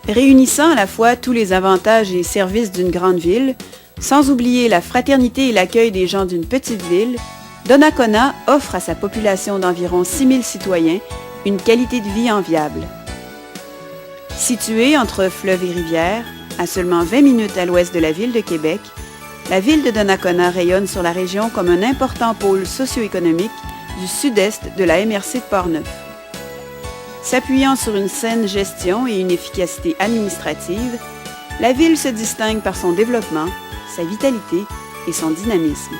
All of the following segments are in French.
Réunissant à la fois tous les avantages et services d'une grande ville, sans oublier la fraternité et l'accueil des gens d'une petite ville, Donnacona offre à sa population d'environ 6 000 citoyens une qualité de vie enviable. Située entre fleuve et rivière, à seulement 20 minutes à l'ouest de la ville de Québec, la ville de Donnacona rayonne sur la région comme un important pôle socio-économique du sud-est de la MRC de Portneuf. S'appuyant sur une saine gestion et une efficacité administrative, la ville se distingue par son développement, sa vitalité et son dynamisme.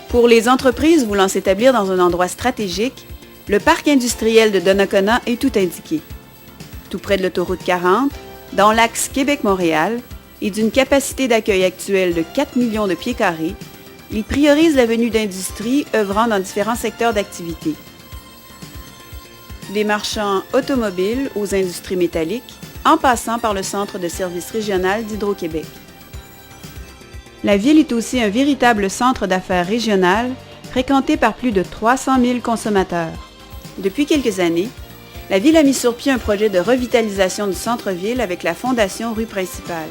Pour les entreprises voulant s'établir dans un endroit stratégique, le parc industriel de Donnacona est tout indiqué. Tout près de l'autoroute 40, dans l'axe Québec-Montréal, et d'une capacité d'accueil actuelle de 4 millions de pieds carrés, il priorise la venue d'industries œuvrant dans différents secteurs d'activité. Des marchands automobiles aux industries métalliques, en passant par le centre de service régional d'Hydro-Québec. La ville est aussi un véritable centre d'affaires régional, fréquenté par plus de 300 000 consommateurs. Depuis quelques années, la ville a mis sur pied un projet de revitalisation du centre-ville avec la Fondation Rue Principale.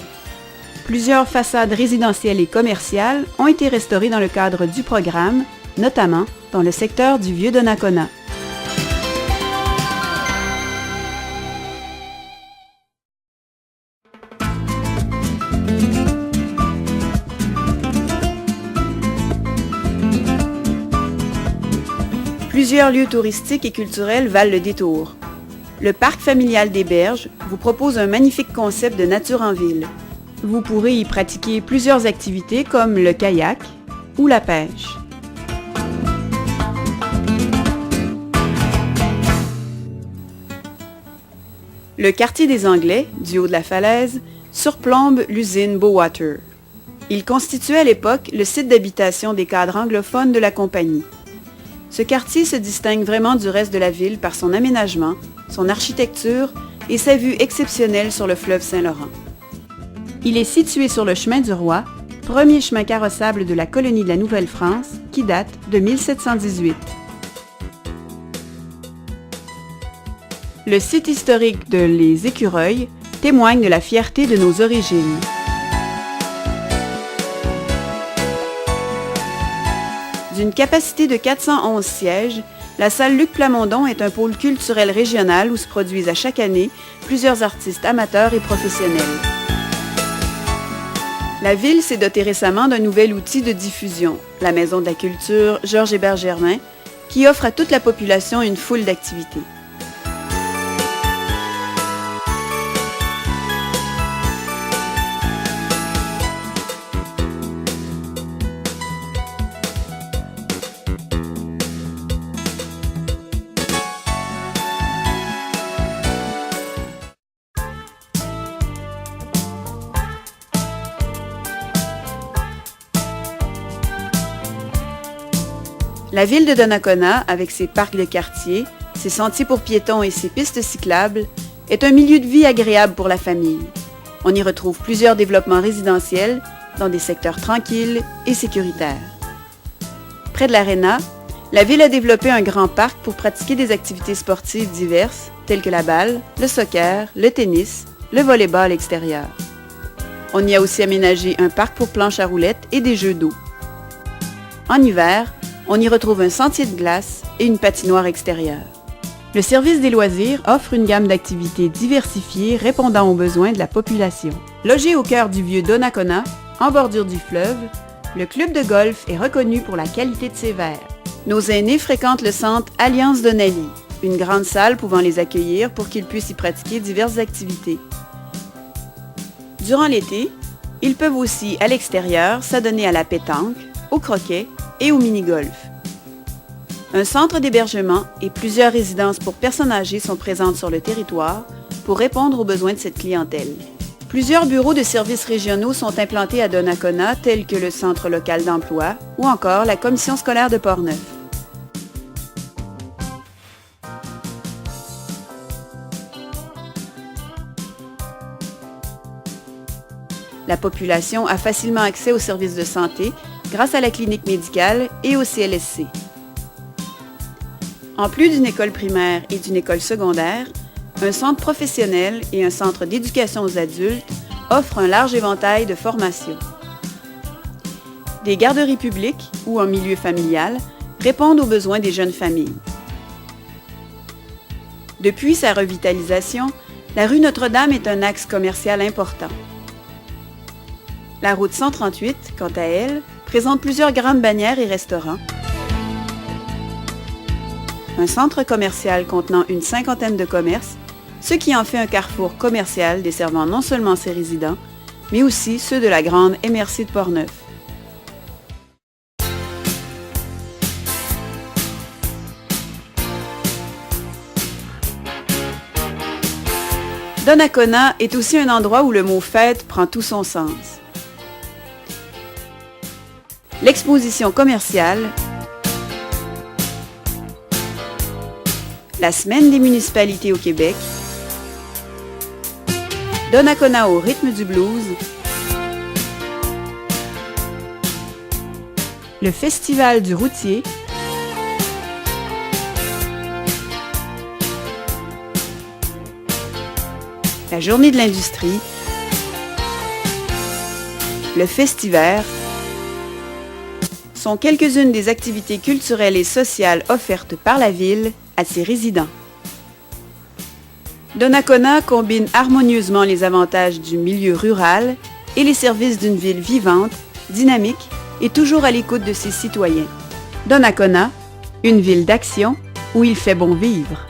Plusieurs façades résidentielles et commerciales ont été restaurées dans le cadre du programme, notamment dans le secteur du Vieux-Donnacona. Plusieurs lieux touristiques et culturels valent le détour. Le parc familial des Berges vous propose un magnifique concept de nature en ville. Vous pourrez y pratiquer plusieurs activités comme le kayak ou la pêche. Le quartier des Anglais, du haut de la falaise, surplombe l'usine Bowater. Il constituait à l'époque le site d'habitation des cadres anglophones de la compagnie. Ce quartier se distingue vraiment du reste de la ville par son aménagement, son architecture et sa vue exceptionnelle sur le fleuve Saint-Laurent. Il est situé sur le chemin du Roi, premier chemin carrossable de la colonie de la Nouvelle-France, qui date de 1718. Le site historique de Les Écureuils témoigne de la fierté de nos origines. D'une capacité de 411 sièges, la salle Luc Plamondon est un pôle culturel régional où se produisent à chaque année plusieurs artistes amateurs et professionnels. La ville s'est dotée récemment d'un nouvel outil de diffusion, la Maison de la Culture Georges-Hébert-Germain, qui offre à toute la population une foule d'activités. La ville de Donnacona, avec ses parcs de quartier, ses sentiers pour piétons et ses pistes cyclables, est un milieu de vie agréable pour la famille. On y retrouve plusieurs développements résidentiels dans des secteurs tranquilles et sécuritaires. Près de l'aréna, la ville a développé un grand parc pour pratiquer des activités sportives diverses, telles que la balle, le soccer, le tennis, le volley-ball extérieur. On y a aussi aménagé un parc pour planches à roulettes et des jeux d'eau. En hiver, on y retrouve un sentier de glace et une patinoire extérieure. Le service des loisirs offre une gamme d'activités diversifiées répondant aux besoins de la population. Logé au cœur du vieux Donnacona, en bordure du fleuve, le club de golf est reconnu pour la qualité de ses verres. Nos aînés fréquentent le centre Alliance Donali, une grande salle pouvant les accueillir pour qu'ils puissent y pratiquer diverses activités. Durant l'été, ils peuvent aussi, à l'extérieur, s'adonner à la pétanque, au croquet et au mini-golf. Un centre d'hébergement et plusieurs résidences pour personnes âgées sont présentes sur le territoire pour répondre aux besoins de cette clientèle. Plusieurs bureaux de services régionaux sont implantés à Donnacona, tels que le Centre local d'emploi ou encore la Commission scolaire de Portneuf. La population a facilement accès aux services de santé grâce à la clinique médicale et au CLSC. En plus d'une école primaire et d'une école secondaire, un centre professionnel et un centre d'éducation aux adultes offrent un large éventail de formations. Des garderies publiques ou en milieu familial répondent aux besoins des jeunes familles. Depuis sa revitalisation, la rue Notre-Dame est un axe commercial important. La route 138, quant à elle, présente plusieurs grandes bannières et restaurants. Un centre commercial contenant une cinquantaine de commerces, ce qui en fait un carrefour commercial desservant non seulement ses résidents, mais aussi ceux de la grande MRC de Portneuf. Donnacona est aussi un endroit où le mot fête prend tout son sens. L'exposition commerciale, la Semaine des municipalités au Québec, Donnacona au rythme du blues, le Festival du routier, la Journée de l'industrie, le Festival sont quelques-unes des activités culturelles et sociales offertes par la ville à ses résidents. Donnacona combine harmonieusement les avantages du milieu rural et les services d'une ville vivante, dynamique et toujours à l'écoute de ses citoyens. Donnacona, une ville d'action où il fait bon vivre.